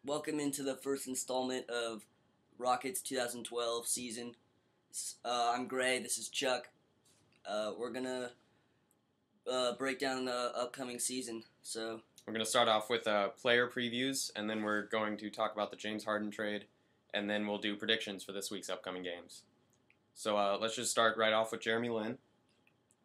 Welcome into the first installment of Rockets 2012 season. I'm Gray. This is Chuck. We're gonna break down the upcoming season. So We're going to start off with player previews, and then we're going to talk about the James Harden trade, and then we'll do predictions for this week's upcoming games. So let's just start right off with Jeremy Lin.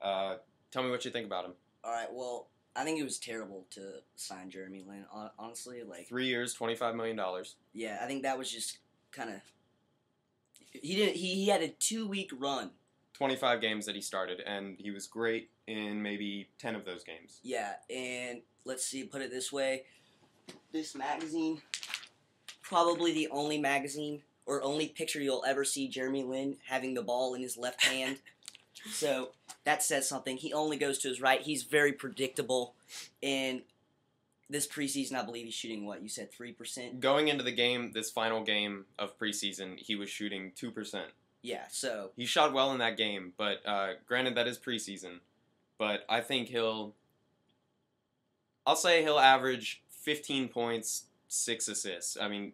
Tell me what you think about him. all right. Well, I think it was terrible to sign Jeremy Lin. Honestly, 3 years, $25 million. yeah, I think that was just kind of he had a 2-week run. 25 games that he started, and he was great in maybe 10 of those games. Yeah, and let's see, put it this way. This magazine, probably the only magazine or only picture you'll ever see Jeremy Lin having the ball in his left hand. So that says something. He only goes to his right. He's very predictable. And this preseason, I believe he's shooting, what, you said 3%? Going into the game, this final game of preseason, he was shooting 2%. Yeah, so He shot well in that game, but granted that is preseason. But I think I'll say he'll average 15 points, 6 assists. I mean,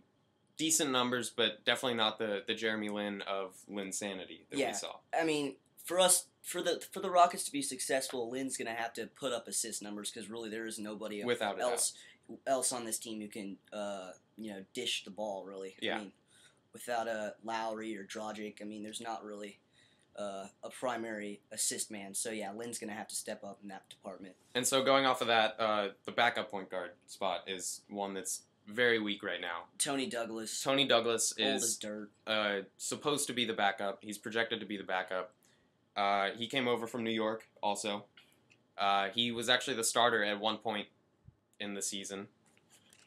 decent numbers, but definitely not the Jeremy Lin of Linsanity that we saw. I mean, for the Rockets to be successful, Lin's going to have to put up assist numbers because really there is nobody Without a else on this team who can dish the ball, really. Yeah. I mean, without a Lowry or Dragic, I mean, there's not really a primary assist man. So, yeah, Lin's going to have to step up in that department. And so going off of that, the backup point guard spot is one that's very weak right now. Tony Douglas. Tony Douglas old is as dirt. supposed to be the backup. He's projected to be the backup. He came over from New York also. He was actually the starter at one point in the season.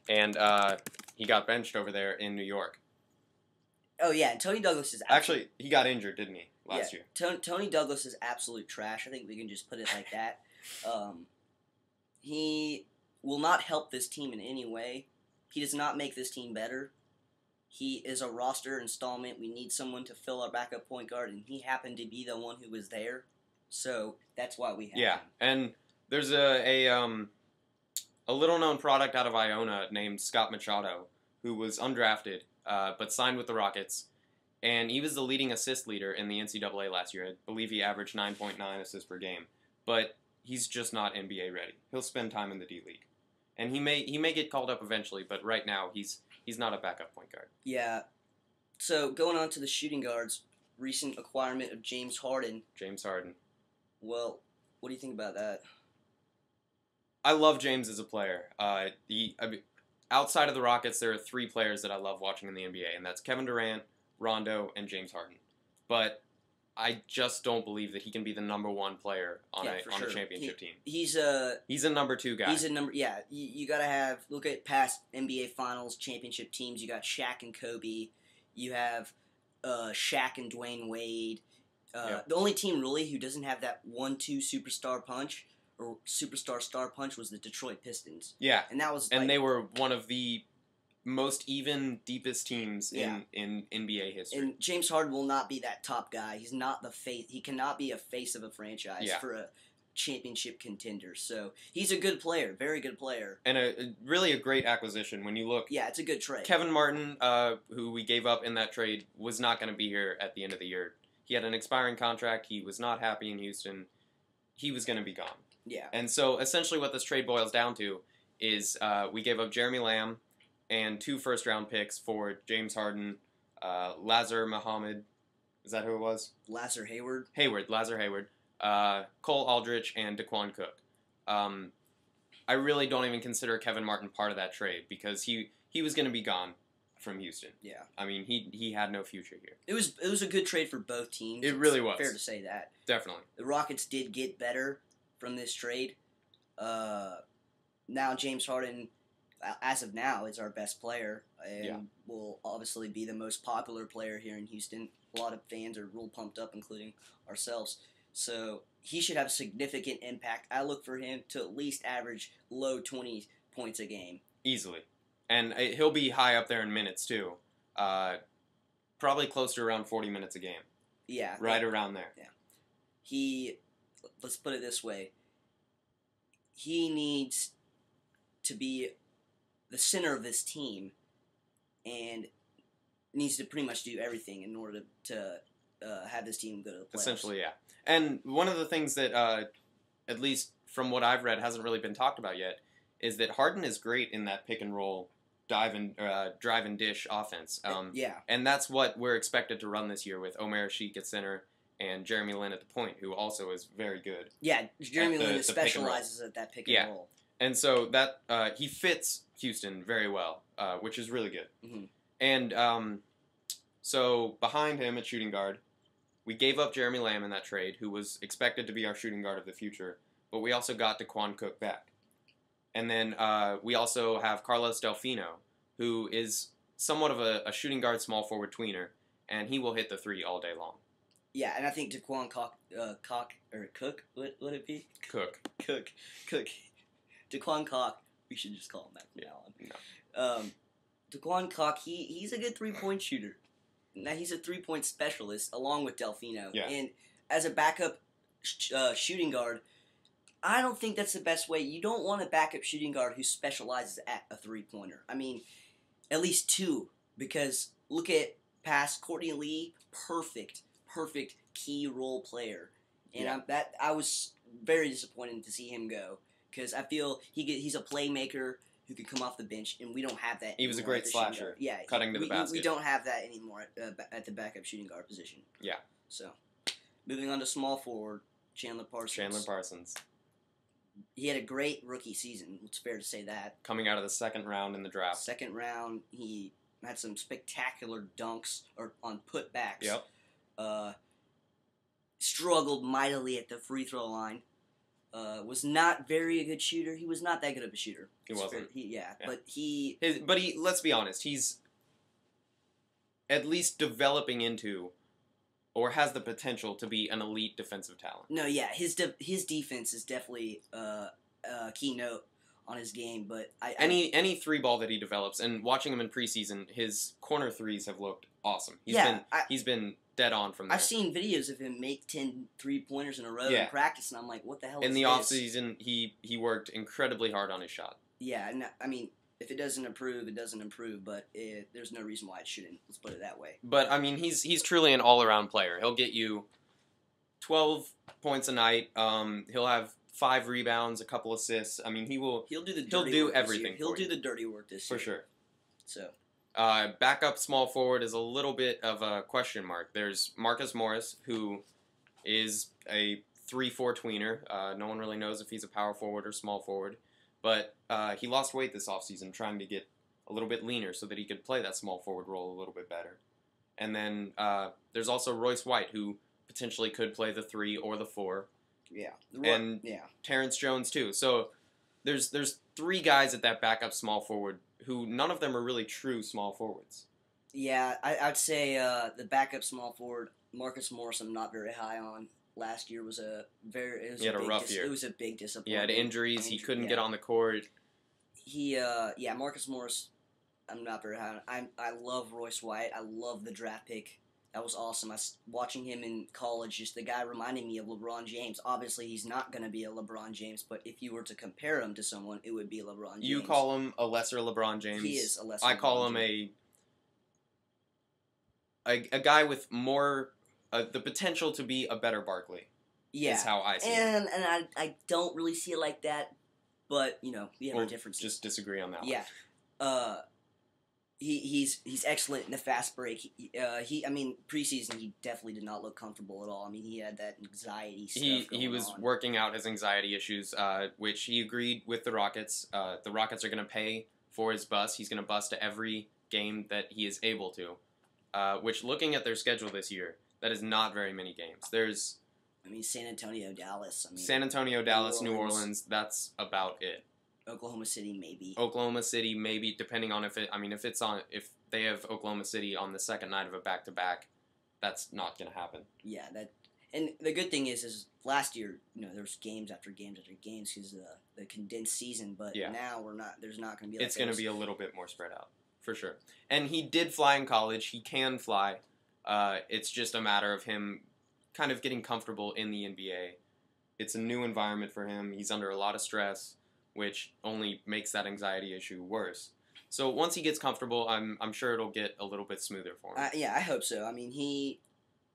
And he got benched over there in New York. Oh, yeah, and Tony Douglas is Actually, he got injured, didn't he, last year? Tony Douglas is absolute trash. I think we can just put it like that. He will not help this team in any way. He does not make this team better. He is a roster installment. We need someone to fill our backup point guard, and he happened to be the one who was there. So that's why we have him. And there's a little-known product out of Iona named Scott Machado, who was undrafted, but signed with the Rockets. And he was the leading assist leader in the NCAA last year. I believe he averaged 9.9 assists per game. But he's just not NBA ready. He'll spend time in the D League. And he may get called up eventually, but right now he's not a backup point guard. Yeah. So going on to the shooting guards, recent acquirement of James Harden. James Harden. Well, what do you think about that? I love James as a player. Outside of the Rockets, there are 3 players that I love watching in the NBA, and that's Kevin Durant, Rondo, and James Harden. But I just don't believe that he can be the number 1 player on a championship team. He's a number 2 guy. He's a number. Yeah, you gotta look at past NBA Finals championship teams. You got Shaq and Kobe. You have Shaq and Dwayne Wade. The only team really who doesn't have that 1-2 superstar punch or superstar star punch was the Detroit Pistons. Yeah, and that was they were one of the most even, deepest teams in NBA history. And James Harden will not be that top guy. He's not the face. He cannot be a face of a franchise for a championship contender. So he's a good player, very good player, and really a great acquisition when you look. Yeah, it's a good trade. Kevin Martin, who we gave up in that trade, was not going to be here at the end of the year. He had an expiring contract. He was not happy in Houston. He was going to be gone. Yeah. And so essentially what this trade boils down to is we gave up Jeremy Lamb and 2 first-round picks for James Harden, Lazar Muhammad, is that who it was? Lazar Hayward, Cole Aldrich, and Daquan Cook. I really don't even consider Kevin Martin part of that trade because he was going to be gone from Houston. Yeah. I mean, he had no future here. It was a good trade for both teams. It really was. Fair to say that. Definitely. The Rockets did get better from this trade. Now James Harden, as of now, is our best player and will obviously be the most popular player here in Houston. A lot of fans are real pumped up, including ourselves. So he should have a significant impact. I look for him to at least average low 20 points a game. Easily. And he'll be high up there in minutes, too. Probably close to around 40 minutes a game. Yeah. Right around there. Yeah. Let's put it this way. He needs to be the center of this team and needs to pretty much do everything in order to have this team go to the playoffs. Essentially, yeah. And one of the things that, at least from what I've read, hasn't really been talked about yet, is that Harden is great in that pick and roll, drive and dish offense. Yeah. And that's what we're expected to run this year with Omer Sheik at center and Jeremy Lin at the point, who also is very good. Yeah, Jeremy Lin specializes at that pick and roll. And so that he fits Houston very well, which is really good. Mm-hmm. And so behind him at shooting guard, we gave up Jeremy Lamb in that trade, who was expected to be our shooting guard of the future, but we also got DeQuan Cook back. And then we also have Carlos Delfino, who is somewhat of a shooting guard, small forward tweener, and he will hit the three all day long. Yeah, and I think DeQuan Cook, would it be? Cook. DeQuan Cook, we should just call him that from now on. No. DeQuan Cook, he's a good three-point shooter. Now, he's a three-point specialist, along with Delfino. Yeah. And as a backup shooting guard, I don't think that's the best way. You don't want a backup shooting guard who specializes at a three-pointer. I mean, at least two, because look at past Courtney Lee, perfect key role player. And I was very disappointed to see him go, because I feel he's a playmaker who could come off the bench, and we don't have that. He was a great slasher. Yeah, cutting to the basket. We don't have that anymore at the backup shooting guard position. Yeah. So, moving on to small forward, Chandler Parsons. He had a great rookie season. It's fair to say that. Coming out of the second round in the draft. Second round, he had some spectacular dunks on putbacks. Yep. Struggled mightily at the free throw line. Was not very a good shooter. He was not that good of a shooter. He wasn't. But let's be honest, he's at least developing into, or has the potential to be, an elite defensive talent. No, yeah, his defense is definitely a keynote on his game. But any three ball that he develops, and watching him in preseason, his corner threes have looked awesome. He's been dead on from there. I've seen videos of him make 10 3-pointers in a row in practice, and I'm like, what the hell is this? In the offseason, he worked incredibly hard on his shot. Yeah, and I mean, if it doesn't improve, it doesn't improve, but there's no reason why it shouldn't. Let's put it that way. But, I mean, he's truly an all-around player. He'll get you 12 points a night. He'll have 5 rebounds, a couple assists. I mean, he'll do everything. He'll do the dirty work this year. For sure. So... backup small forward is a little bit of a question mark. There's Marcus Morris, who is a 3-4 tweener. No one really knows if he's a power forward or small forward. But he lost weight this offseason, trying to get a little bit leaner so that he could play that small forward role a little bit better. And then there's also Royce White, who potentially could play the 3 or the 4. Yeah. And Terrence Jones, too. So there's 3 guys at that backup small forward who none of them are really true small forwards. Yeah, I'd say the backup small forward, Marcus Morris, I'm not very high on. Last year was a rough year. It was a big disappointment. He had injuries. He couldn't get on the court. Marcus Morris, I'm not very high on. I love Royce White. I love the draft pick. That was awesome. Watching him in college, just the guy reminding me of LeBron James. Obviously, he's not going to be a LeBron James, but if you were to compare him to someone, it would be LeBron James. You call him a lesser LeBron James. He is a lesser I call him a guy with more the potential to be a better Barkley. Yeah. Is how I see it. And I don't really see it like that, but, we have our differences. Just disagree on that one. Yeah. He's excellent in the fast break. Preseason he definitely did not look comfortable at all. I mean, he had that anxiety stuff He was working out his anxiety issues, which he agreed with the Rockets. The Rockets are going to pay for his bus. He's going to bus to every game that he is able to. Which, looking at their schedule this year, that is not very many games. There's San Antonio, Dallas. New Orleans. That's about it. Oklahoma City, maybe, depending on if they have Oklahoma City on the second night of a back-to-back, that's not going to happen. Yeah, and the good thing is last year, there's games after games after games because the condensed season, but now there's not going to be it's going to be a little bit more spread out, for sure. And he did fly in college. He can fly. It's just a matter of him kind of getting comfortable in the NBA. It's a new environment for him. He's under a lot of stress, which only makes that anxiety issue worse. So once he gets comfortable, I'm sure it'll get a little bit smoother for him. Yeah, I hope so. I mean,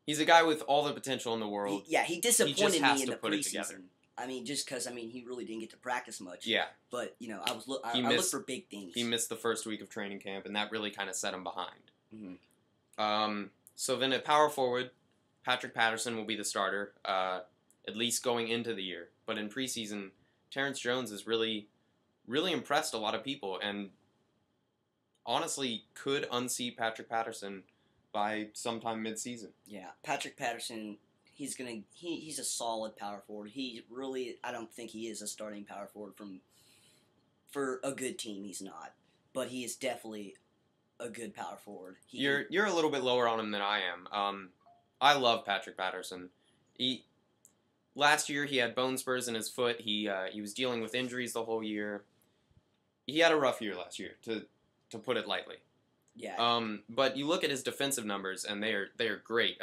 He's a guy with all the potential in the world. he disappointed has me in to the put it together. preseason. I mean, just because he really didn't get to practice much. Yeah. But I look for big things. He missed the first week of training camp, and that really kind of set him behind. Mm-hmm. So then at power forward, Patrick Patterson will be the starter, at least going into the year. But in preseason, Terrence Jones has really, really impressed a lot of people, and honestly could unseat Patrick Patterson by sometime mid-season. Yeah, Patrick Patterson. He's a solid power forward. I don't think he is a starting power forward for a good team. He's not, but he is definitely a good power forward. You're a little bit lower on him than I am. I love Patrick Patterson. Last year he had bone spurs in his foot. He was dealing with injuries the whole year. He had a rough year last year, to put it lightly. Yeah. But you look at his defensive numbers, and they are great.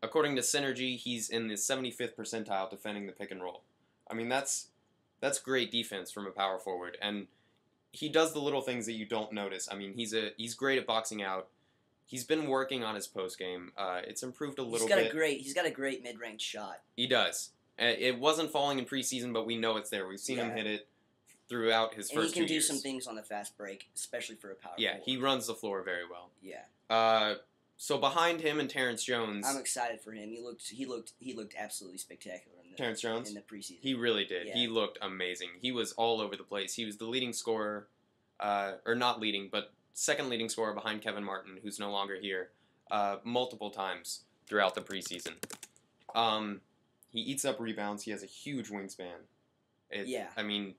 According to Synergy, he's in the 75th percentile defending the pick and roll. I mean, that's great defense from a power forward, and he does the little things that you don't notice. I mean, he's great at boxing out. He's been working on his post game. It's improved a little bit. He's got a great mid-range shot. He does. It wasn't falling in preseason, but we know it's there. We've seen him hit it throughout his first 2 years. And he can do some things on the fast break, especially for a power forward. Yeah, he runs the floor very well. Yeah. So behind him and Terrence Jones, I'm excited for him. He looked absolutely spectacular in Terrence Jones in the preseason. He really did. Yeah. He looked amazing. He was all over the place. He was the leading scorer, or not leading, but second leading scorer behind Kevin Martin, who's no longer here, multiple times throughout the preseason. He eats up rebounds. He has a huge wingspan. I mean,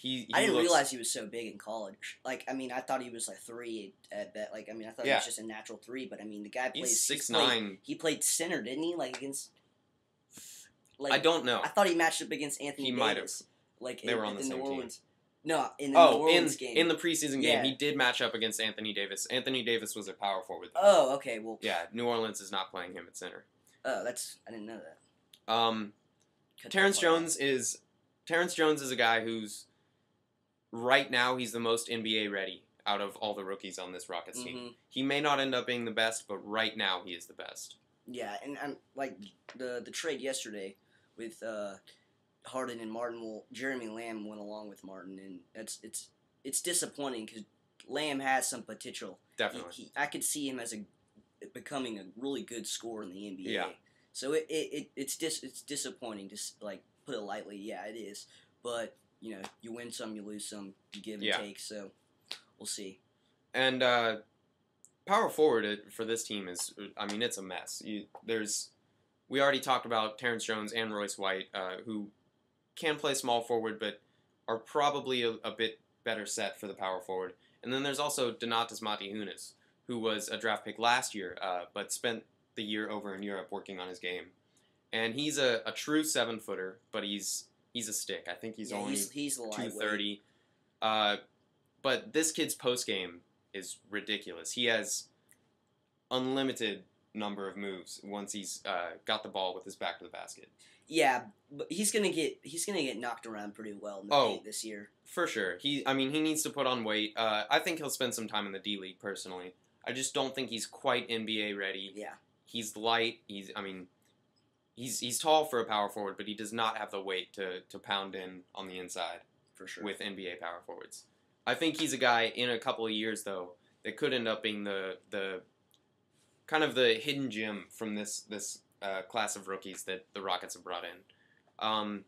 I didn't realize he was so big in college. Like, I mean, I thought he was like 3 at that. Like, I mean, I thought he was just a natural 3. But I mean, the guy plays. He's 6'9". He played center, didn't he? Like against. Like, I don't know. I thought he matched up against Anthony Davis. He might have. Like they were on the same New Orleans. team. No, in the New Orleans game. In the preseason game, he did match up against Anthony Davis. Anthony Davis was a power forward. Oh, okay. Well. Yeah, New Orleans is not playing him at center. Oh, I didn't know that. Terrence Jones is a guy who's right now he's the most NBA ready out of all the rookies on this Rockets team. He may not end up being the best, but right now he is the best. Yeah, and like the trade yesterday with Harden and Martin. Well, Jeremy Lamb went along with Martin, and it's disappointing because Lamb has some potential. Definitely, I could see him as becoming a really good scorer in the NBA. Yeah. So it's disappointing to like put it lightly. Yeah, it is. But you win some, you lose some, you give and take. So we'll see. And power forward for this team is, I mean, it's a mess. We already talked about Terrence Jones and Royce White, who can play small forward, but are probably a bit better set for the power forward. And then there's also Donatas Motiejunas, who was a draft pick last year, but spent the year over in Europe working on his game. And he's a true 7-footer, but he's a stick. I think he's only he's 230. But this kid's post game is ridiculous. He has unlimited number of moves once he's got the ball with his back to the basket. Yeah, but he's gonna get knocked around pretty well in the paint this year. For sure. He needs to put on weight. I think he'll spend some time in the D League personally. I just don't think he's quite NBA ready. Yeah. He's light. He's tall for a power forward, but he does not have the weight to pound in on the inside. For sure. With NBA power forwards. I think he's a guy in a couple of years though that could end up being the kind of the hidden gem from this class of rookies that the Rockets have brought in.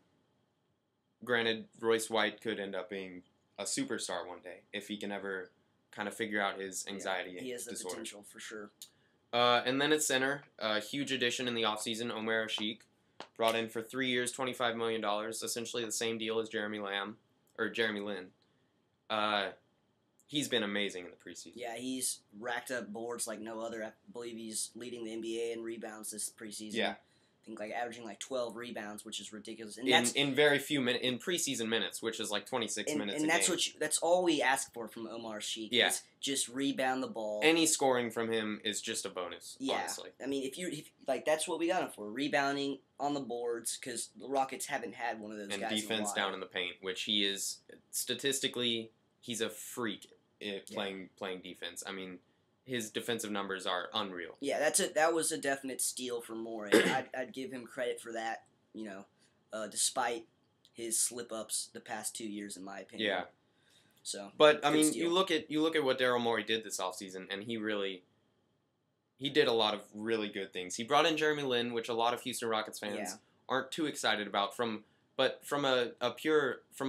Granted, Royce White could end up being a superstar one day if he can ever kind of figure out his anxiety he has the disorder. potential for sure. And then at center, a huge addition in the offseason, Omer Asik, brought in for 3 years, $25 million, essentially the same deal as Jeremy Lin. He's been amazing in the preseason. Yeah, he's racked up boards like no other. I believe he's leading the NBA in rebounds this preseason. Yeah. I think like averaging like 12 rebounds, which is ridiculous. And in very few minutes, in preseason minutes, which is like 26 minutes and a that's game. that's all we ask for from Omer Asik. Yeah. Is just rebound the ball. Any scoring from him is just a bonus, honestly. I mean, if like that's what we got him for, rebounding on the boards, because the Rockets haven't had one of those guys And defense in a while. down in the paint, which he is, statistically, he's a freak playing defense. I mean, his defensive numbers are unreal. Yeah, that was a definite steal for Morey. I'd give him credit for that. Despite his slip-ups the past 2 years, in my opinion. Yeah. So, but I good mean, steal. you look at what Daryl Morey did this offseason, and he did a lot of really good things. He brought in Jeremy Lin, which a lot of Houston Rockets fans aren't too excited about. But from a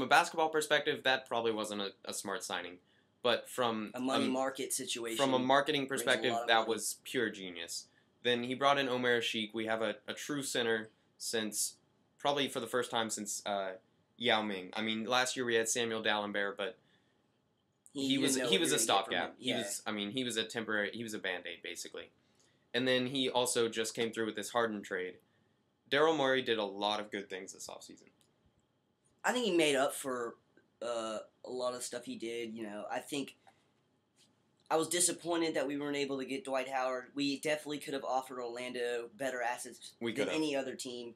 basketball perspective, that probably wasn't a smart signing. But from a money market situation, from a marketing perspective, that was pure genius. Then he brought in Omer Asik. We have a true center since probably for the first time since Yao Ming. I mean, last year we had Samuel Dalembert, but he was a stopgap. He was a temporary. He was a Band-Aid basically. And then he also just came through with this Harden trade. Daryl Morey did a lot of good things this offseason. I think he made up for a lot of stuff he did. I think I was disappointed that we weren't able to get Dwight Howard. We definitely could have offered Orlando better assets than any other team,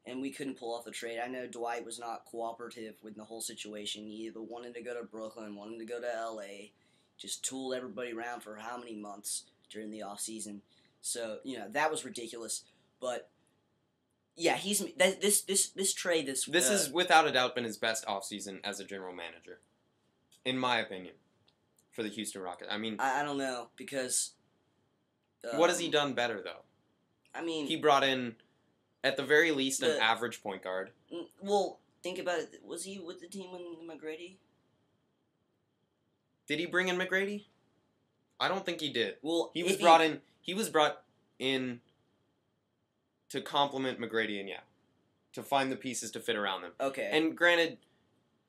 and we couldn't pull off the trade. I know Dwight was not cooperative with the whole situation. He either wanted to go to Brooklyn, wanted to go to L.A., just tooled everybody around for how many months during the offseason. So, that was ridiculous. But yeah, this trade. This has without a doubt been his best offseason as a general manager, in my opinion, for the Houston Rockets. I mean, I don't know because what has he done better though? I mean, he brought in, at the very least, an average point guard. Well, think about it. Was he with the team when McGrady? Did he bring in McGrady? I don't think he did. Well, he was brought in. He was brought in to complement McGrady and Yao, to find the pieces to fit around them. Okay. And granted,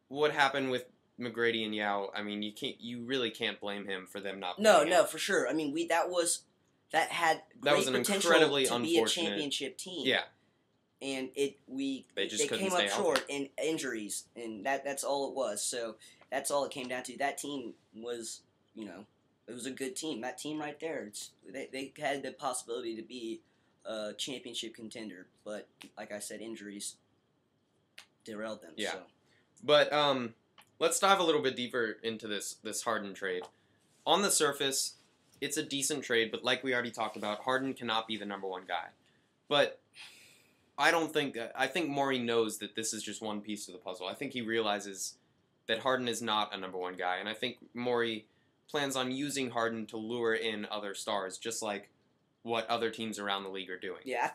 what happened with McGrady and Yao, I mean, you really can't blame him for them not. No, for sure. I mean, that had great potential to be a championship team. Yeah. And they came up short in injuries, and that's all it was. So that's all it came down to. That team was, it was a good team. That team right there, they had the possibility to be a championship contender, but like I said, injuries derailed them. Yeah. So. But let's dive a little bit deeper into this Harden trade. On the surface, it's a decent trade, but like we already talked about, Harden cannot be the number one guy. But I think Morey knows that this is just one piece of the puzzle. I think he realizes that Harden is not a number one guy, and I think Morey plans on using Harden to lure in other stars, just like what other teams around the league are doing. Yeah,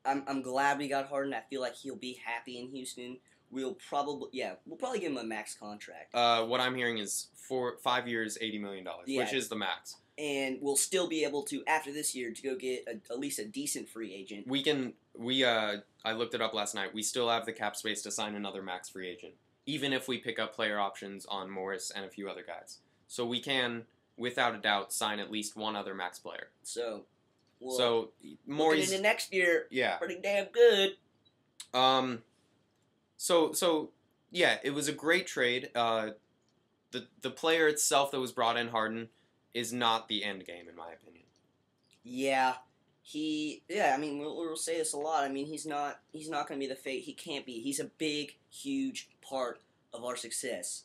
I'm glad we got Harden. I feel like he'll be happy in Houston. We'll probably give him a max contract. What I'm hearing is 5 years, $80 million, which is the max. And we'll still be able to, after this year, to go get at least a decent free agent. I looked it up last night. We still have the cap space to sign another max free agent, even if we pick up player options on Morris and a few other guys. So we can, without a doubt, sign at least one other max player. So Morris into next year, yeah, pretty damn good. So yeah, it was a great trade. The player itself that was brought in, Harden, is not the end game in my opinion. Yeah, I mean, we'll say this a lot. I mean, he's not going to be the fate. He can't be. He's a big, huge part of our success.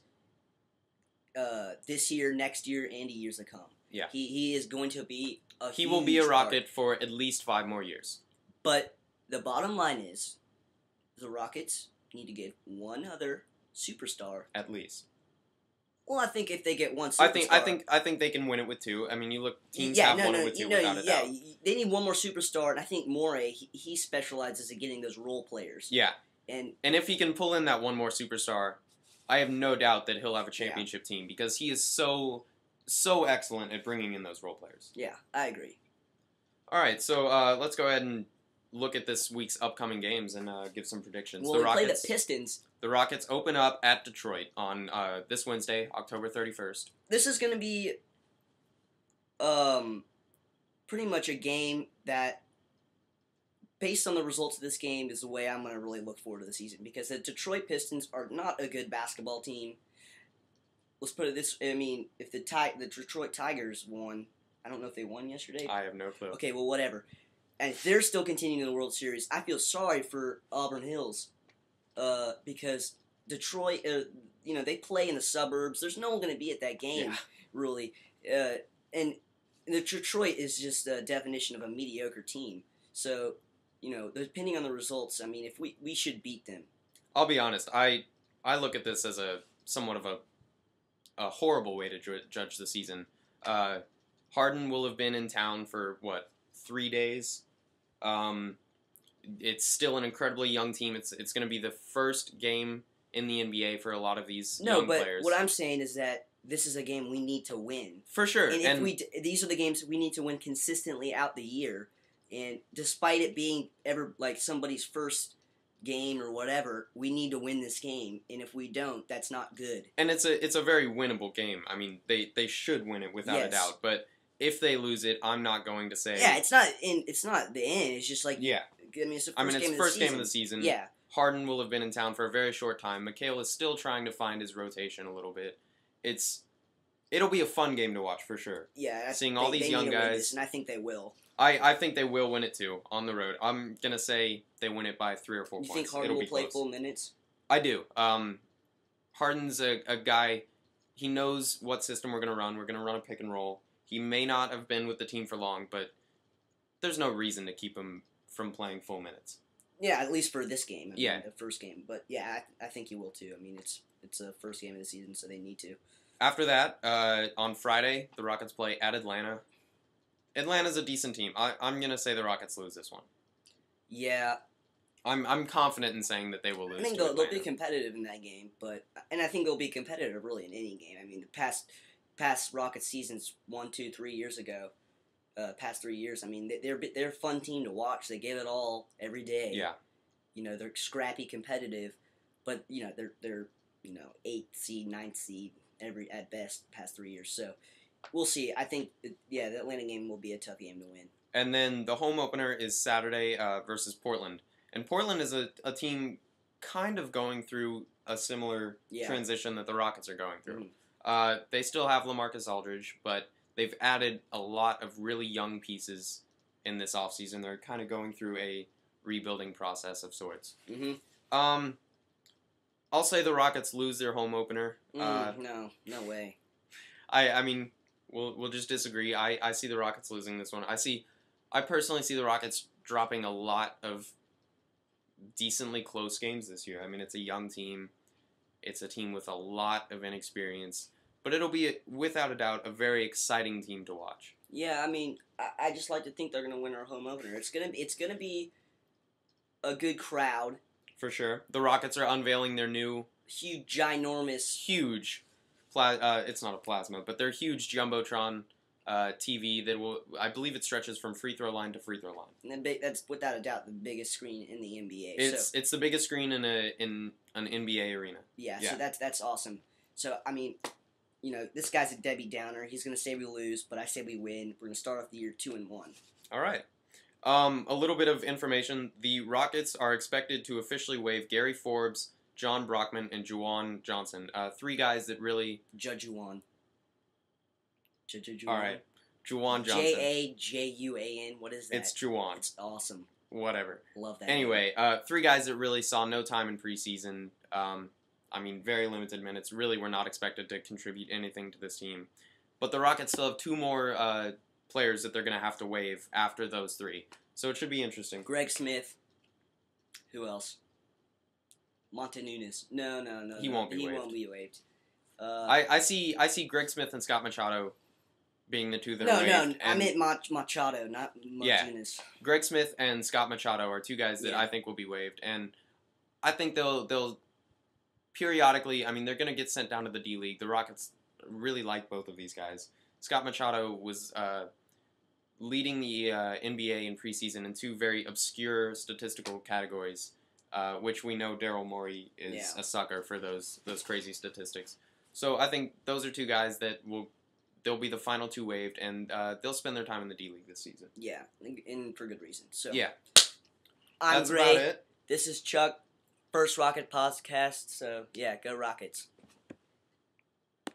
This year, next year, and years to come. Yeah. He is going to be a He will be a Rocket for at least 5 more years. But the bottom line is, the Rockets need to get one other superstar. At least. Well, I think if they get one superstar... I think they can win it with 2. I mean, you look, teams have won it with 2 without a doubt. They need one more superstar, and I think Morey, he specializes in getting those role players. Yeah. And if he can pull in that one more superstar, I have no doubt that he'll have a championship team because he is so excellent at bringing in those role players. Yeah, I agree. All right, so let's go ahead and look at this week's upcoming games and give some predictions. Well, we play the Pistons. The Rockets open up at Detroit on this Wednesday, October 31st. This is going to be pretty much a game that, based on the results of this game, is the way I'm going to really look forward to the season. Because the Detroit Pistons are not a good basketball team. Let's put it this way. I mean, if the Detroit Tigers won, I don't know if they won yesterday. I have no clue. Okay, well, whatever. And if they're still continuing in the World Series, I feel sorry for Auburn Hills. Because Detroit, they play in the suburbs. There's no one going to be at that game, Yeah. really. And the Detroit is just a definition of a mediocre team. So, depending on the results, I mean, if we should beat them. I'll be honest. I look at this as a somewhat of a horrible way to judge the season. Harden will have been in town for 3 days. It's still an incredibly young team. It's going to be the first game in the NBA for a lot of these young players. What I'm saying is that this is a game we need to win. For sure. And these are the games we need to win consistently out the year. And despite it being somebody's first game or whatever, we need to win this game. And if we don't, that's not good. And it's a very winnable game. I mean, they should win it without a doubt. But if they lose it, I'm not going to say. Yeah, it's not the end. It's just it's the first game of the season. Yeah. Harden will have been in town for a very short time. Mikal is still trying to find his rotation a little bit. It'll be a fun game to watch for sure. Yeah, seeing all these young guys, and I think they will. I think they will win it too on the road. I'm gonna say they win it by 3 or 4 points. You think Harden will play full minutes? I do. Harden's a guy. He knows what system we're gonna run. We're gonna run a pick and roll. He may not have been with the team for long, but there's no reason to keep him from playing full minutes. Yeah, at least for this game. I mean, the first game. But yeah, I think he will too. I mean, it's the first game of the season, so they need to. After that, on Friday, the Rockets play at Atlanta. Atlanta's a decent team. I'm gonna say the Rockets lose this one. Yeah. I'm confident in saying that they will lose. I think they'll be competitive in that game, and I think they'll be competitive really in any game. I mean, the past Rockets seasons 1, 2, 3 years ago. Past 3 years, I mean, they're a fun team to watch. They give it all every day. Yeah. They're scrappy, competitive, but they're 8th seed, 9th seed at best past 3 years. So we'll see. I think the Atlanta game will be a tough game to win. And then the home opener is Saturday versus Portland, and Portland is a team kind of going through a similar transition that the Rockets are going through. Mm-hmm. They still have LaMarcus Aldridge, but they've added a lot of really young pieces in this offseason. They're kind of going through a rebuilding process of sorts. Mm-hmm. I'll say the Rockets lose their home opener. No way. I mean, we'll just disagree. I see the Rockets losing this one. I personally see the Rockets dropping a lot of decently close games this year. I mean, it's a young team. It's a team with a lot of inexperience. But it'll be, without a doubt, a very exciting team to watch. Yeah, I mean, I just like to think they're going to win our home opener. It's gonna be a good crowd. For sure. The Rockets are unveiling their new... Huge, it's not a plasma, but their huge Jumbotron TV that will... I believe it stretches from free throw line to free throw line. And that's, without a doubt, the biggest screen in the NBA. It's the biggest screen in an NBA arena. Yeah, so that's awesome. So, I mean... this guy's a Debbie Downer. He's going to say we lose, but I say we win. We're going to start off the year 2-1. All right. A little bit of information. The Rockets are expected to officially waive Gary Forbes, John Brockman, and Juwan Johnson. 3 guys that really... Juwan. All right. Juwan Johnson. Jajuan. What is that? It's Juwan. It's awesome. Whatever. Love that. Anyway, 3 guys that really saw no time in preseason. I mean, very limited minutes. Really were not expected to contribute anything to this team. But the Rockets still have 2 more players that they're going to have to waive after those 3. So it should be interesting. Greg Smith. Who else? Monte Nunes. No. He won't be waived. He won't be waived. I see Greg Smith and Scott Machado being the 2 that are waived. No, I meant Machado, not Martinez. Yeah. Greg Smith and Scott Machado are 2 guys that I think will be waived. And I think they'll periodically, I mean, they're going to get sent down to the D-League. The Rockets really like both of these guys. Scott Machado was leading the NBA in preseason in 2 very obscure statistical categories, which we know Daryl Morey is a sucker for those crazy statistics. So I think those are 2 guys that they'll be the final 2 waived, and they'll spend their time in the D-League this season. Yeah, and for good reason. So yeah, I'm that's Gray. about it. This is Chuck. First Rocket podcast, so yeah, go Rockets.